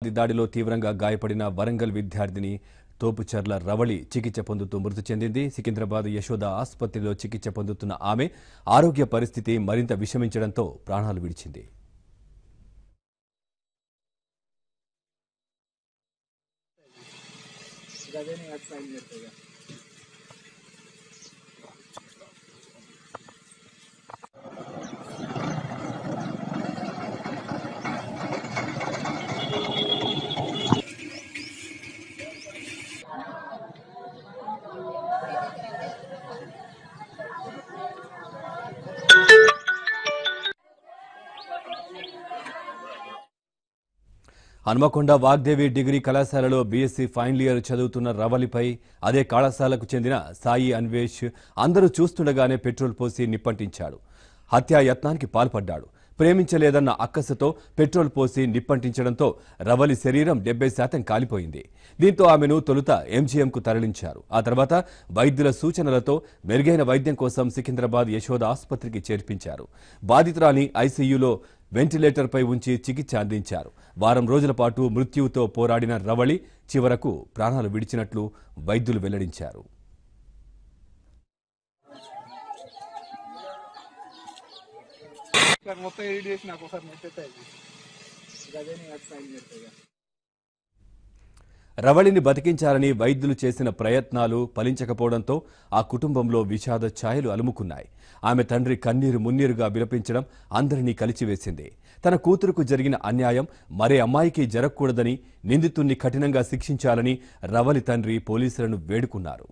దాడిలో తీవ్రంగా గాయపడిన వరంగల్ విద్యార్థిని తోపుచర్ల రవళి చికిత్స పొందుతూ మృతి చెందింది. సికింద్రాబాద్ యశోద ఆసుపత్రిలో చికిత్స పొందుతున్న ఆమె ఆరోగ్య పరిస్థితి మరింత విషమించడంతో ప్రాణాలు విడిచింది. హన్మకొండ వాగ్దేవి డిగ్రీ కళాశాలలో బీఎస్సీ ఫైనల్ ఇయర్ చదువుతున్న రవళిపై అదే కళాశాలకు చెందిన సాయి అన్వేష్ అందరూ చూస్తుండగానే పెట్రోల్ పోసి నిప్పంటించాడు. హత్యాయత్నానికి పాల్పడ్డాడు. ప్రేమించలేదన్న అక్కసుతో పెట్రోల్ పోసి నిప్పంటించడంతో రవళి శరీరం 70% కాలిపోయింది. దీంతో ఆమెను తొలుత ఎంజీఎంకు తరలించారు. ఆ తర్వాత వైద్యుల సూచనలతో మెరుగైన వైద్యం కోసం సికింద్రాబాద్ యశోద ఆసుపత్రికి చేర్పించారు. బాధితురాలిని ఐసీయూలో వెంటిలేటర్పై ఉంచి చికిత్స అందించారు. వారం రోజుల పాటు మృత్యువుతో పోరాడిన రవళి చివరకు ప్రాణాలు విడిచినట్లు వైద్యులు వెల్లడించారు. రవళిని బతికించాలని వైద్యులు చేసిన ప్రయత్నాలు ఫలించకపోవడంతో ఆ కుటుంబంలో విషాద ఛాయలు అలుముకున్నాయి. ఆమె తండ్రి కన్నీరు మున్నీరుగా విలపించడం అందరినీ కలిచివేసింది. తన కూతురుకు జరిగిన అన్యాయం మరే అమ్మాయికి జరగకూడదని, నిందితుణ్ణి కఠినంగా శిక్షించాలని రవళి తండ్రి పోలీసులను వేడుకున్నారు.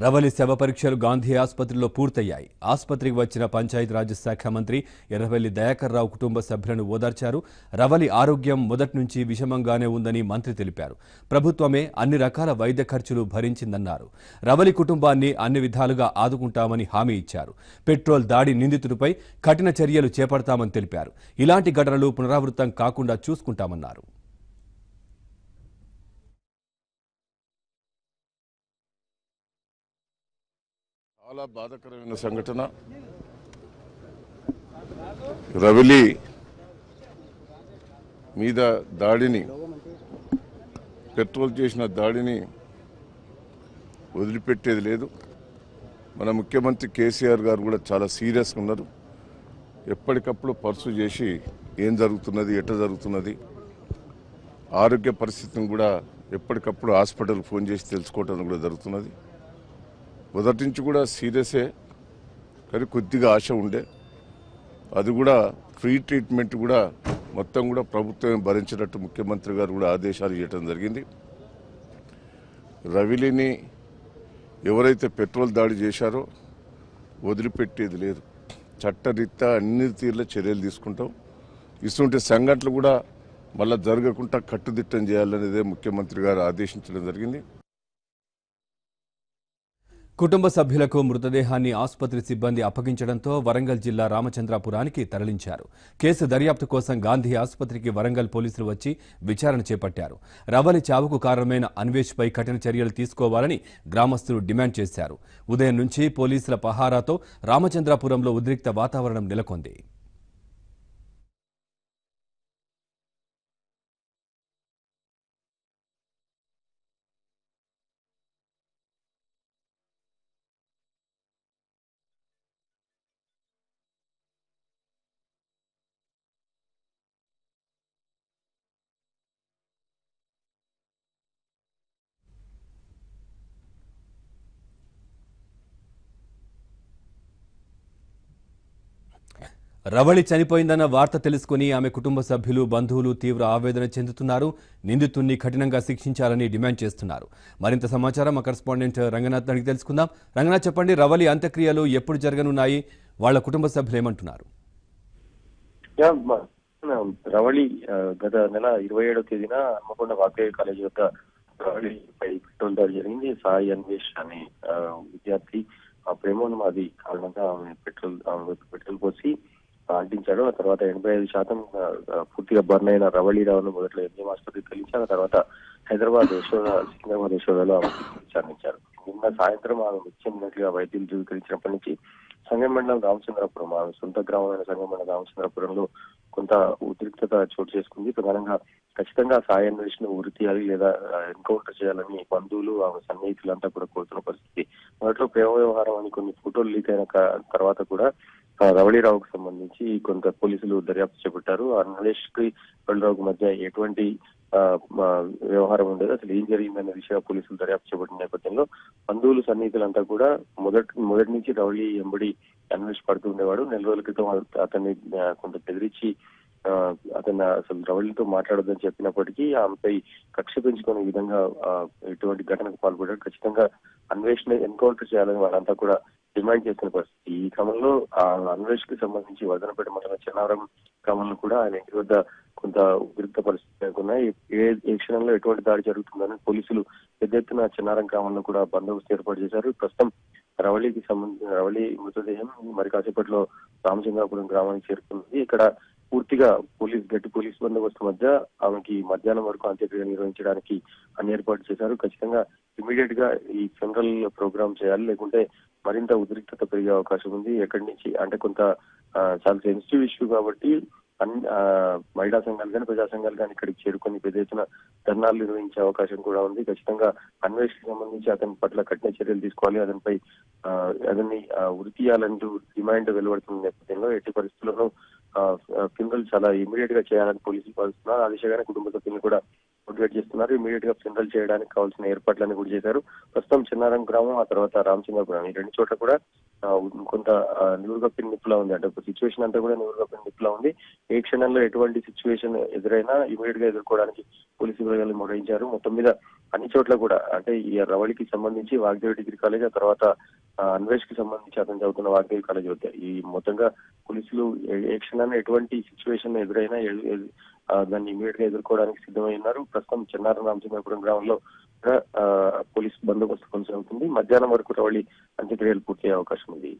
రవళి శవ పరీక్షలు గాంధీ ఆసుపత్రిలో పూర్తయ్యాయి. ఆసుపత్రికి వచ్చిన పంచాయతీరాజ్ శాఖ మంత్రి ఎర్రవెల్లి దయాకర్ రావు కుటుంబ సభ్యులను ఓదార్చారు. రవళి ఆరోగ్యం మొదటి నుంచి విషమంగానే ఉందని మంత్రి తెలిపారు. ప్రభుత్వమే అన్ని రకాల వైద్య ఖర్చులు భరించిందన్నారు. రవళి కుటుంబాన్ని అన్ని విధాలుగా ఆదుకుంటామని హామీ ఇచ్చారు. పెట్రోల్ దాడి నిందితుడిపై కఠిన చర్యలు చేపడతామని తెలిపారు. ఇలాంటి ఘటనలు పునరావృతం కాకుండా చూసుకుంటామన్నారు. చాలా బాధాకరమైన సంఘటన. రవళి మీద దాడిని, పెట్రోల్ చేసిన దాడిని వదిలిపెట్టేది లేదు. మన ముఖ్యమంత్రి కేసీఆర్ గారు కూడా చాలా సీరియస్గా ఉన్నారు. ఎప్పటికప్పుడు పర్సు చేసి ఏం జరుగుతున్నది, ఎట్లా జరుగుతున్నది, ఆరోగ్య పరిస్థితిని కూడా ఎప్పటికప్పుడు హాస్పిటల్కి ఫోన్ చేసి తెలుసుకోవటం కూడా జరుగుతున్నది. మొదటి నుంచి కూడా సీరియసే, కానీ కొద్దిగా ఆశ ఉండే. అది కూడా ఫ్రీ ట్రీట్మెంట్ కూడా మొత్తం కూడా ప్రభుత్వం భరించినట్టు ముఖ్యమంత్రి గారు కూడా ఆదేశాలు ఇవ్వడం జరిగింది. రవళిని ఎవరైతే పెట్రోల్ దాడి చేశారో వదిలిపెట్టేది లేదు. చట్టరీత్యా అన్ని తీరుల చర్యలు తీసుకుంటాం. ఇటువంటి సంఘటనలు కూడా మళ్ళీ జరగకుండా కట్టుదిట్టం చేయాలనేదే ముఖ్యమంత్రి గారు ఆదేశించడం జరిగింది. కుటుంబ సభ్యులకు మృతదేహాన్ని ఆసుపత్రి సిబ్బంది అప్పగించడంతో వరంగల్ జిల్లా రామచంద్రాపురానికి తరలించారు. కేసు దర్యాప్తు కోసం గాంధీ ఆసుపత్రికి వరంగల్ పోలీసులు వచ్చి విచారణ చేపట్టారు. రవళి చావుకు కారణమైన అన్వేష్పై కఠిన చర్యలు తీసుకోవాలని గ్రామస్తులు డిమాండ్ చేశారు. ఉదయం నుంచి పోలీసుల పహారాతో రామచంద్రాపురంలో ఉద్రిక్త వాతావరణం నెలకొంది. రవళి చనిపోయిందన్న వార్త తెలుసుకుని ఆమె కుటుంబ సభ్యులు, బంధువులు తీవ్ర ఆవేదన చెందుతున్నారు. నిందితుణ్ణి కఠినంగా శిక్షించాలని డిమాండ్ చేస్తున్నారు. మరింత సమాచారం మా కరెస్పాండెంట్ రంగనాథ్ అడిగి తెలుసుకుందాం. రంగనాథ్, చెప్పండి, రవళి అంత్యక్రియలు ఎప్పుడు జరగనున్నాయి? వాళ్ళ కుటుంబ సభ్యులు ఏమంటున్నారు? రవళి గత నెల 27వ తేదీన హన్మకొండ వాగ్దేవి కాలేజీ వద్ద రవళిపై పెట్రోల్ దాడి జరిగింది. సాయి అన్వేష్ అనే విద్యార్థి ఆ ప్రేమోన్మాది కారణంగా ఆమె పెట్రోల్ పోసి అంటించాడు. ఆ తర్వాత 85% పూర్తిగా బర్న్ అయిన రవళీరావును మొదట్లో ఎంజిఎం ఆసుపత్రికి తరలించారు. ఆ తర్వాత సికింద్రాబాద్ యశోదలో ఆమెకు చికిత్స అందించారు. నిన్న సాయంత్రం ఆమె మృతి చెందినట్లుగా వైద్యులు ధృవీకరించినప్పటి నుంచి సంగం మండలం రామచంద్రపురం, ఆమె సొంత గ్రామమైన సంగం మండలం రామచంద్రపురంలో కొంత ఉద్రిక్తత చోటు చేసుకుంది. ప్రధానంగా ఖచ్చితంగా సాయి అన్వేషణ ఉరి తీయాలి లేదా ఎన్కౌంటర్ చేయాలని బంధువులు ఆమె సన్నిహితులంతా కూడా కోరుతున్న పరిస్థితి. మొదట్లో ప్రేమ వ్యవహారం అని కొన్ని ఫోటోలు లీక్ అయిన తర్వాత కూడా రవళీరావుకు సంబంధించి కొంత పోలీసులు దర్యాప్తు చేపట్టారు. అన్వేష్ కి రవళీరావుకు మధ్య ఎటువంటి వ్యవహారం ఉండేది, అసలు ఏం జరిగిందనే విషయం పోలీసులు దర్యాప్తు చేపట్టిన నేపథ్యంలో బంధువులు సన్నిహితులంతా కూడా మొదటి నుంచి రవళి ఎంబడి అన్వేష్ పడుతూ ఉండేవాడు. నెల రోజుల క్రితం అతన్ని కొంత బెదిరించి అతను అసలు రవళితో మాట్లాడొద్దని చెప్పినప్పటికీ ఆమెపై కక్ష పెంచుకునే విధంగా ఇటువంటి ఘటనకు పాల్పడ్డాడు. ఖచ్చితంగా అన్వేషణ ఎన్కౌంటర్ చేయాలని వాళ్ళంతా కూడా డిమాండ్ చేస్తున్న పరిస్థితి. ఈ క్రమంలో ఆ అన్వేష్ కి సంబంధించి వదనపేట మండలం చెన్నారం క్రమంలో కూడా ఆయన ఇంటి వద్ద కొంత ఉద్రిక్త పరిస్థితులు నెలకొన్నాయి. ఏ క్షణంలో ఎటువంటి దాడి జరుగుతుందని పోలీసులు పెద్ద ఎత్తున చెన్నారం గ్రామంలో కూడా బందోబస్తు ఏర్పాటు చేశారు. ప్రస్తుతం రవళి మృతదేహం మరి కాసేపట్లో రామచంద్రాపురం గ్రామానికి చేరుకుంది. ఇక్కడ పూర్తిగా గట్టి పోలీస్ బందోబస్తు మధ్య ఆమెకి మధ్యాహ్నం వరకు అంత్యక్రియ నిర్వహించడానికి అన్ని ఏర్పాటు చేశారు. ఖచ్చితంగా ఇమీడియట్ గా ఈ ఫెనరల్ ప్రోగ్రామ్ చేయాలి, లేకుంటే మరింత ఉద్రిక్తత పెరిగే అవకాశం ఉంది. ఎక్కడి నుంచి అంటే కొంత చాలా సెన్సిటివ్ ఇష్యూ కాబట్టి మహిళా సంఘాలు కానీ ప్రజా సంఘాలు కానీ ఇక్కడికి చేరుకొని పెద్ద ఎత్తున ధర్నాలు నిర్వహించే అవకాశం కూడా ఉంది. ఖచ్చితంగా అన్వేషణకు సంబంధించి అతని పట్ల కఠిన చర్యలు తీసుకోవాలి, అతన్ని ఉరి తీయాలంటూ డిమాండ్ వెలువడుతున్న నేపథ్యంలో ఎట్టి పరిస్థితుల్లోనూ ఫినరల్ చాలా ఇమీడియట్ గా చేయాలని పోలీసులు భావిస్తున్నారు. ఆ దిశగానే కుటుంబ సభ్యులు కూడా మోటివేట్ చేస్తున్నారు. ఇమీడియట్ గా ఫినరల్ చేయడానికి కావాల్సిన ఏర్పాట్లన్నీ కూడా చేశారు. ప్రస్తుతం చిన్నారం గ్రామం, ఆ తర్వాత రామచంద్రపురం ఈ రెండు చోట్ల కూడా కొంత నివురుగప్పిన నిప్పులా ఉంది. అంటే ఒక సిచ్యువేషన్ అంతా కూడా నివురుగప్పిన నిప్పులా ఉంది. ఏ క్షణంలో ఎటువంటి సిచ్యువేషన్ ఎదురైనా ఇమీడియట్ గా ఎదుర్కోవడానికి పోలీసు బృందాలు మొదలైంచారు. మొత్తం మీద అన్ని చోట్ల కూడా అంటే ఈ రవళికి సంబంధించి వాగ్దేవి డిగ్రీ కాలేజ్, ఆ తర్వాత అన్వేష్ కి సంబంధించి అతను చదువుతున్న వాగ్దేవి కాలేజ్ వద్ద ఈ మొత్తంగా పోలీసులు ఏ క్షణాన్ని ఎటువంటి సిచ్యువేషన్ ఎదురైనా దాన్ని ఇమీడియట్ గా ఎదుర్కోవడానికి సిద్ధమై ఉన్నారు. ప్రస్తుతం చెన్నారం రామచంద్రపురం గ్రామంలో పోలీస్ బందోబస్తు కొనసాగుతుంది. మధ్యాహ్నం వరకు రవళి అంత్యక్రియలు పూర్తయ్యే అవకాశం ఉంది.